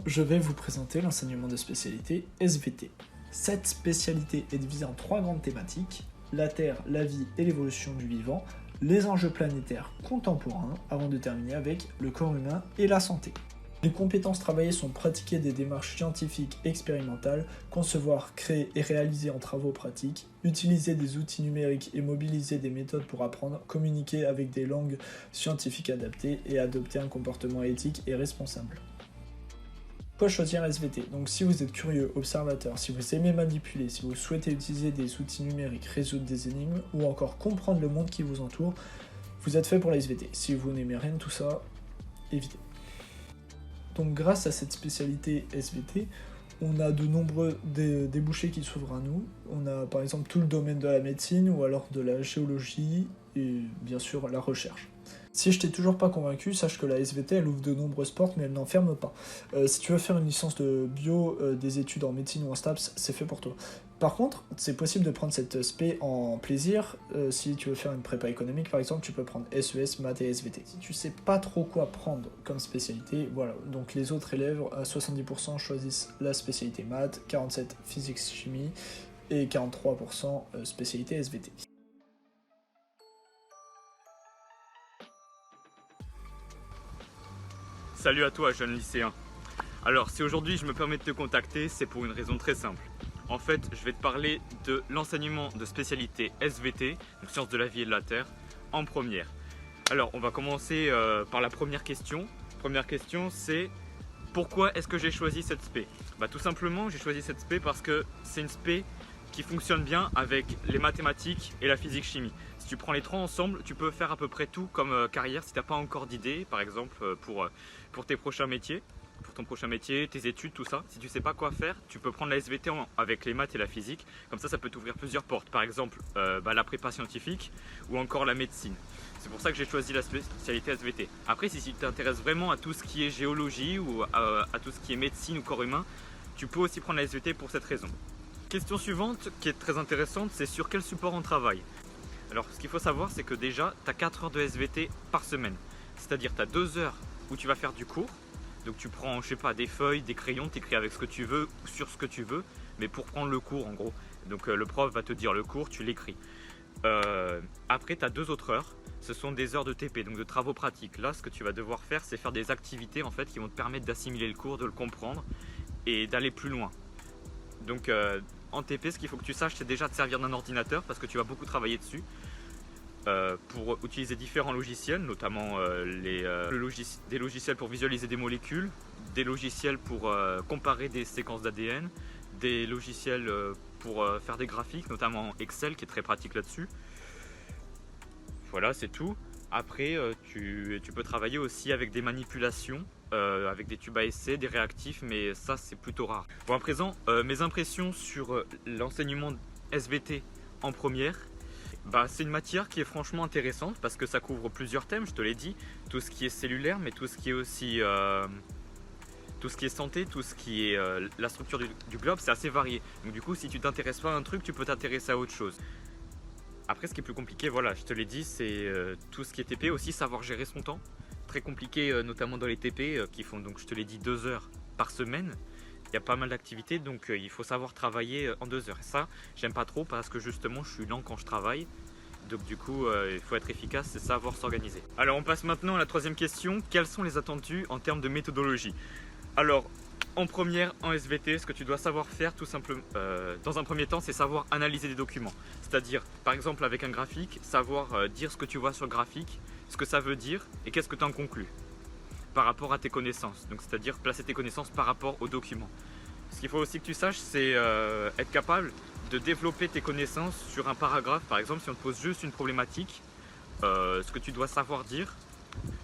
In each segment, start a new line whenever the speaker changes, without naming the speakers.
je vais vous présenter l'enseignement de spécialité SVT. Cette spécialité est divisée en 3 grandes thématiques: la Terre, la vie et l'évolution du vivant, les enjeux planétaires contemporains, avant de terminer avec le corps humain et la santé. Les compétences travaillées sont pratiquer des démarches scientifiques expérimentales, concevoir, créer et réaliser en travaux pratiques, utiliser des outils numériques et mobiliser des méthodes pour apprendre, communiquer avec des langues scientifiques adaptées et adopter un comportement éthique et responsable. Pourquoi choisir SVT? Donc si vous êtes curieux, observateur, si vous aimez manipuler, si vous souhaitez utiliser des outils numériques, résoudre des énigmes ou encore comprendre le monde qui vous entoure, vous êtes fait pour la SVT. Si vous n'aimez rien de tout ça, évitez. Donc grâce à cette spécialité SVT, on a de nombreux débouchés qui s'ouvrent à nous. On a par exemple tout le domaine de la médecine ou alors de la géologie et bien sûr la recherche. Si je t'ai toujours pas convaincu, sache que la SVT elle ouvre de nombreuses portes mais elle n'enferme pas. Si tu veux faire une licence de bio, des études en médecine ou en STAPS, c'est fait pour toi. Par contre, c'est possible de prendre cette spé en plaisir. Si tu veux faire une prépa économique par exemple, tu peux prendre SES, maths et SVT. Si tu sais pas trop quoi prendre comme spécialité, voilà. Donc les autres élèves à 70% choisissent la spécialité maths, 47% physique chimie et 43% spécialité SVT.
Salut à toi, jeune lycéen. Alors, si aujourd'hui je me permets de te contacter, c'est pour une raison très simple. En fait, je vais te parler de l'enseignement de spécialité SVT, donc sciences de la vie et de la terre, en première. Alors, on va commencer par la première question. Première question, c'est pourquoi est-ce que j'ai choisi cette spé? Tout simplement, j'ai choisi cette spé parce que c'est une spé qui fonctionne bien avec les mathématiques et la physique-chimie. Si tu prends les trois ensemble, tu peux faire à peu près tout comme carrière si tu n'as pas encore d'idée, par exemple pour tes prochains métiers, pour ton prochain métier, tes études, tout ça. Si tu ne sais pas quoi faire, tu peux prendre la SVT avec les maths et la physique. Comme ça peut t'ouvrir plusieurs portes. Par exemple, la prépa scientifique ou encore la médecine. C'est pour ça que j'ai choisi la spécialité SVT. Après, si tu t'intéresses vraiment à tout ce qui est géologie ou à tout ce qui est médecine ou corps humain, tu peux aussi prendre la SVT pour cette raison. Question suivante qui est très intéressante, c'est sur quel support on travaille. Alors ce qu'il faut savoir, c'est que déjà tu as 4 heures de SVT par semaine. C'est-à-dire tu as 2 heures où tu vas faire du cours. Donc tu prends, je sais pas, des feuilles, des crayons, tu écris avec ce que tu veux, sur ce que tu veux, mais pour prendre le cours en gros. Donc le prof va te dire le cours, tu l'écris. Après tu as 2 autres heures, ce sont des heures de TP, donc de travaux pratiques. Là ce que tu vas devoir faire, c'est faire des activités en fait qui vont te permettre d'assimiler le cours, de le comprendre et d'aller plus loin. Donc en TP, ce qu'il faut que tu saches, c'est déjà te servir d'un ordinateur parce que tu vas beaucoup travailler dessus pour utiliser différents logiciels, notamment des logiciels pour visualiser des molécules, des logiciels pour comparer des séquences d'ADN, des logiciels pour faire des graphiques, notamment Excel qui est très pratique là-dessus. Voilà, c'est tout. Après, tu peux travailler aussi avec des manipulations, avec des tubes à essai, des réactifs, mais ça c'est plutôt rare. Bon, à présent, mes impressions sur l'enseignement SVT en première. C'est une matière qui est franchement intéressante parce que ça couvre plusieurs thèmes, je te l'ai dit. Tout ce qui est cellulaire, mais tout ce qui est aussi tout ce qui est santé, tout ce qui est la structure du globe, c'est assez varié. Donc du coup, si tu t'intéresses pas à un truc, tu peux t'intéresser à autre chose. Après, ce qui est plus compliqué, voilà, je te l'ai dit, c'est tout ce qui est TP, aussi savoir gérer son temps. Très compliqué, notamment dans les TP qui font, donc je te l'ai dit, 2 heures par semaine. Il y a pas mal d'activités, donc il faut savoir travailler en 2 heures. Et ça, j'aime pas trop parce que justement, je suis lent quand je travaille. Donc du coup, il faut être efficace et savoir s'organiser. Alors, on passe maintenant à la troisième question. Quels sont les attendus en termes de méthodologie? Alors, en première, en SVT, ce que tu dois savoir faire tout simplement, dans un premier temps, c'est savoir analyser des documents. C'est-à-dire, par exemple, avec un graphique, savoir dire ce que tu vois sur le graphique, ce que ça veut dire et qu'est-ce que tu en conclus par rapport à tes connaissances. Donc, c'est-à-dire placer tes connaissances par rapport au document. Ce qu'il faut aussi que tu saches, c'est être capable de développer tes connaissances sur un paragraphe. Par exemple, si on te pose juste une problématique, ce que tu dois savoir dire.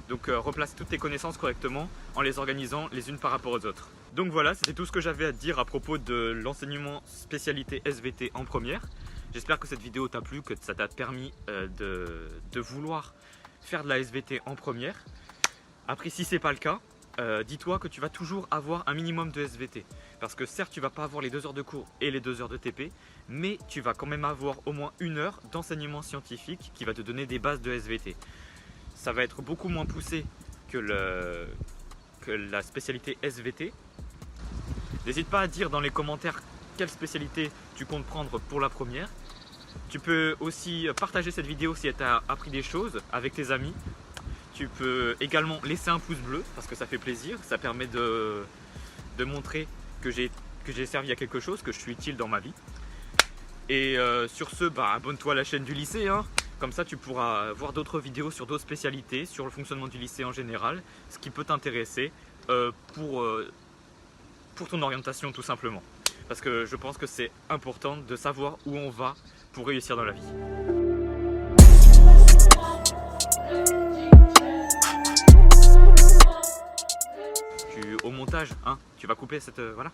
Donc replace toutes tes connaissances correctement en les organisant les unes par rapport aux autres. Donc voilà, c'était tout ce que j'avais à te dire à propos de l'enseignement spécialité SVT en première. J'espère que cette vidéo t'a plu, que ça t'a permis de vouloir faire de la SVT en première. Après, si ce n'est pas le cas, dis-toi que tu vas toujours avoir un minimum de SVT. Parce que certes, tu ne vas pas avoir les 2 heures de cours et les 2 heures de TP, mais tu vas quand même avoir au moins 1 heure d'enseignement scientifique qui va te donner des bases de SVT. Ça va être beaucoup moins poussé que la spécialité SVT, N'hésite pas à dire dans les commentaires quelle spécialité tu comptes prendre pour la première. Tu peux aussi partager cette vidéo si elle t'a appris des choses avec tes amis. Tu peux également laisser un pouce bleu parce que ça fait plaisir, ça permet de montrer que j'ai servi à quelque chose, que je suis utile dans ma vie. Et sur ce, abonne-toi à la chaîne du lycée, hein. Comme ça tu pourras voir d'autres vidéos sur d'autres spécialités, sur le fonctionnement du lycée en général, ce qui peut t'intéresser pour ton orientation tout simplement. Parce que je pense que c'est important de savoir où on va pour réussir dans la vie. Au montage, hein, tu vas couper cette... voilà.